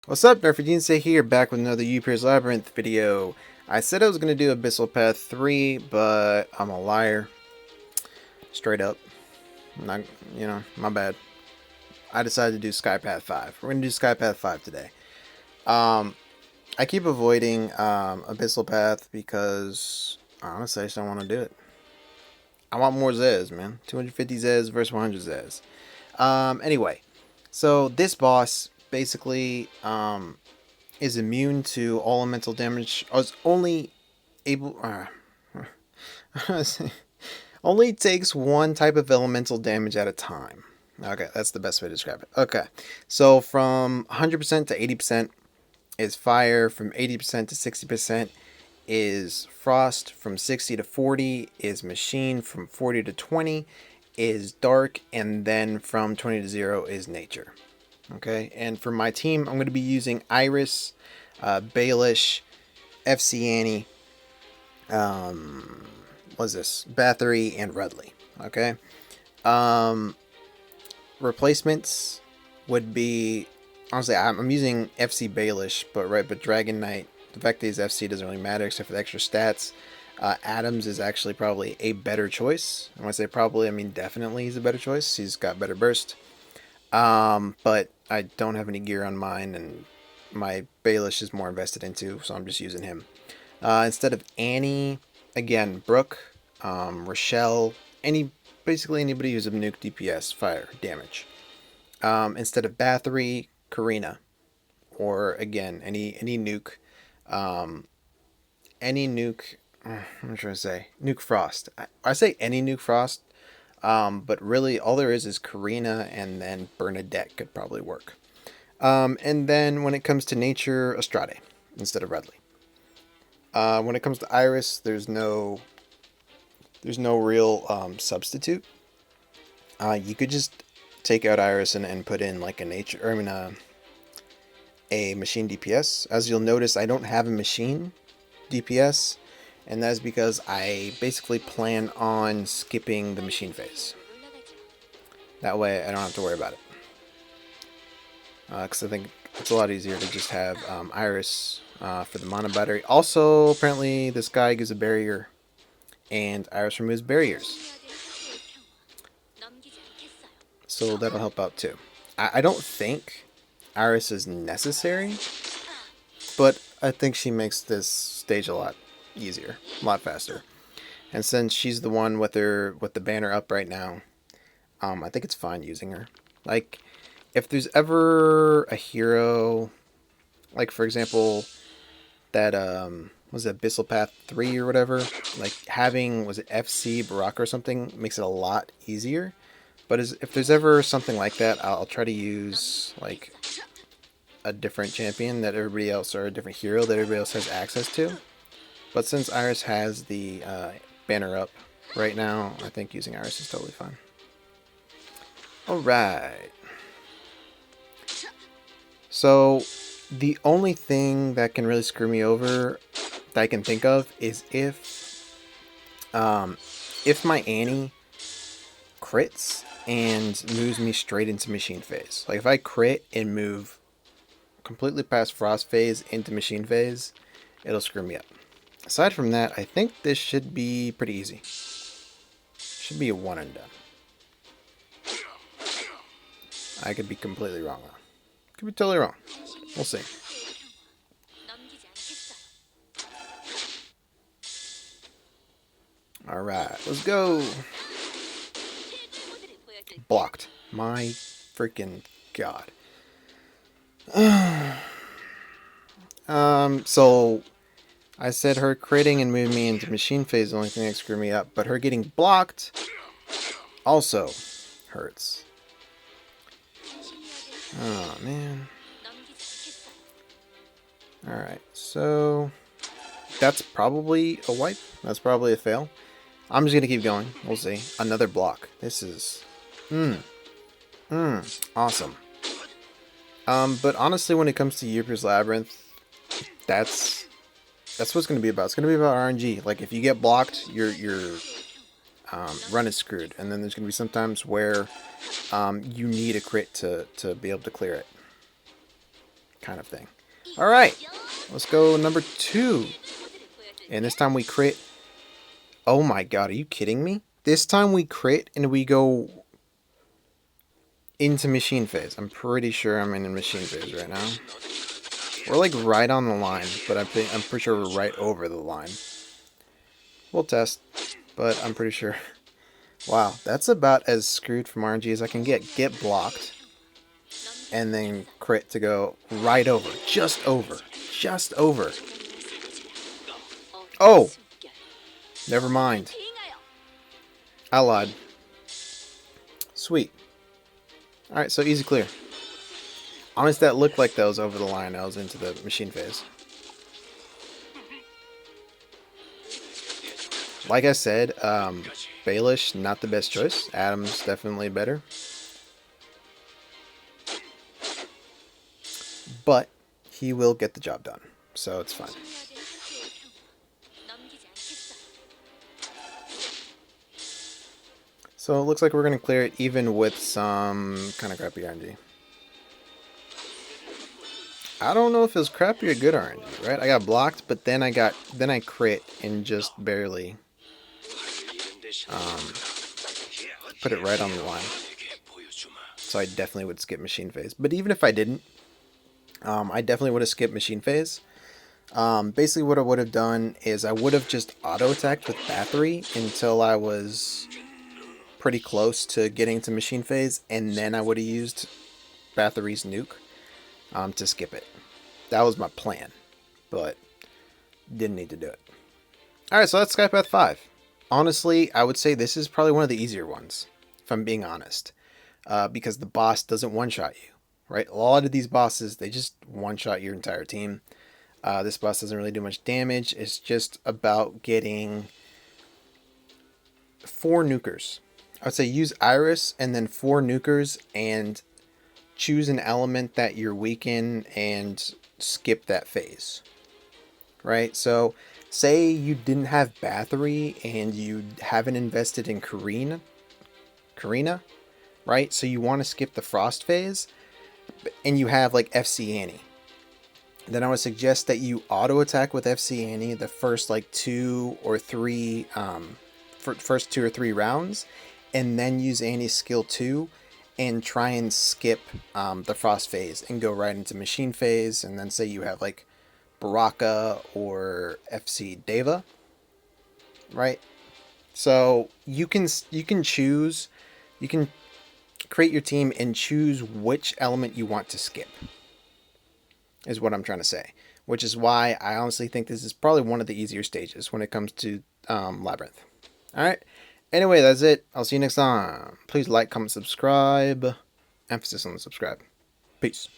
What's up, Nerfy here, back with another Yupirs Labyrinth video. I said I was going to do Abyssal Path 3, but I'm a liar. Straight up. Not, my bad. I decided to do Skypath 5. We're going to do Skypath 5 today. I keep avoiding Abyssal Path because, honestly, I just don't want to do it. I want more Zez, man. 250 Zez versus 100 Zez. Anyway, so this boss basically is immune to all elemental damage. I was only able. Only takes one type of elemental damage at a time. Okay, that's the best way to describe it. Okay, so from 100% to 80% is fire, from 80% to 60% is frost, from 60 to 40 is machine, from 40 to 20 is dark, and then from 20 to 0 is nature. Okay, and for my team, I'm going to be using Iris, Baelish, FC Annie, what's this? Bathory, and Rudley. Okay, replacements would be, honestly, I'm using FC Baelish, but Dragon Knight, the fact that he's FC doesn't really matter except for the extra stats. Adams is actually probably a better choice. And when I say probably, I mean definitely he's a better choice. He's got better burst. But I don't have any gear on mine, and my Baelish is more invested into, so I'm just using him. Instead of Annie, again, Brooke, Rochelle, basically anybody who's a nuke DPS, fire, damage. Instead of Bathory, Karina, or again, any nuke, any nuke, I'm trying to say, Nuke Frost. I say any Nuke Frost, but really all there is Karina, and then Bernadette could probably work. And then when it comes to nature, Estrade instead of Redley. When it comes to Iris, there's no real substitute. You could just take out Iris and put in like a machine DPS. As you'll notice, I don't have a machine DPS, and that's because I basically plan on skipping the machine phase. That way I don't have to worry about it. Because I think it's a lot easier to just have Iris for the mana battery. Also, apparently this guy gives a barrier, and Iris removes barriers. So that'll help out too. I don't think Iris is necessary, but I think she makes this stage a lot easier, a lot faster. And since she's the one with the banner up right now, I think it's fine using her. Like, if there's ever a hero, like for example, that was it Abyssal Path 3 or whatever, like having, was it FC Baraka or something, makes it a lot easier. But if there's ever something like that, I'll try to use like a different champion that everybody else, or a different hero that everybody else has access to. But since Iris has the banner up right now, I think using Iris is totally fine. Alright. So, the only thing that can really screw me over that I can think of is if my Annie crits and moves me straight into machine phase. Like if I crit and move completely past frost phase into machine phase, it'll screw me up. Aside from that, I think this should be pretty easy. Should be a one and done. I could be completely wrong though. Could be totally wrong. We'll see. Alright, let's go. Blocked. My freaking god. So I said her critting and moving me into machine phase is the only thing that screwed me up, but her getting blocked also hurts. Oh man. Alright, so that's probably a wipe. That's probably a fail. I'm just gonna keep going. We'll see. Another block. This is awesome. But honestly, when it comes to Yupirs Labyrinth, that's what it's gonna be about. It's gonna be about RNG. Like if you get blocked, your run is screwed, and then there's gonna be some times where you need a crit to be able to clear it. kind of thing. Alright, let's go number 2. And this time we crit. Oh my god, are you kidding me? This time we crit and we go into machine phase. I'm pretty sure I'm in machine phase right now. We're like right on the line, but I'm pretty sure we're right over the line. We'll test, but I'm pretty sure. Wow, that's about as screwed from RNG as I can get. Get blocked, and then crit to go right over. Just over. Just over. Oh! Never mind. I lied. Sweet. Alright, so easy clear. Honestly, that looked like that was over the line. I was into the machine phase. Like I said, Baelish, not the best choice. Adam's definitely better. But he will get the job done, so it's fine. So it looks like we're going to clear it even with some kind of crappy RNG. I don't know if it was crappy or good RNG, right? I got blocked, but then I crit and just barely put it right on the line. So I definitely would skip machine phase. But even if I didn't, I definitely would have skipped machine phase. Basically what I would have done is I would have just auto-attacked with Bathory until I was pretty close to getting to machine phase, and then I would have used Bathory's nuke to skip it. That was my plan, but didn't need to do it. Alright, so that's Skypath 5. Honestly, I would say this is probably one of the easier ones, if I'm being honest, because the boss doesn't one-shot you, right? A lot of these bosses, they just one-shot your entire team. This boss doesn't really do much damage. It's just about getting 4 nukers. I would say use Iris and then 4 nukers and choose an element that you're weak in and skip that phase. Right? So say you didn't have Bathory and you haven't invested in Karina, right? So you want to skip the Frost phase and you have like FC Annie. Then I would suggest that you auto attack with FC Annie the first like 2 or 3 first 2 or 3 rounds, and then use Annie's skill 2 and try and skip the Frost phase and go right into machine phase, and then say you have like Baraka or FC Deva, right? So you can choose, you can create your team and choose which element you want to skip, is what I'm trying to say. Which is why I honestly think this is probably one of the easier stages when it comes to Labyrinth. Alright, anyway, that's it. I'll see you next time. Please like, comment, subscribe. Emphasis on the subscribe. Peace.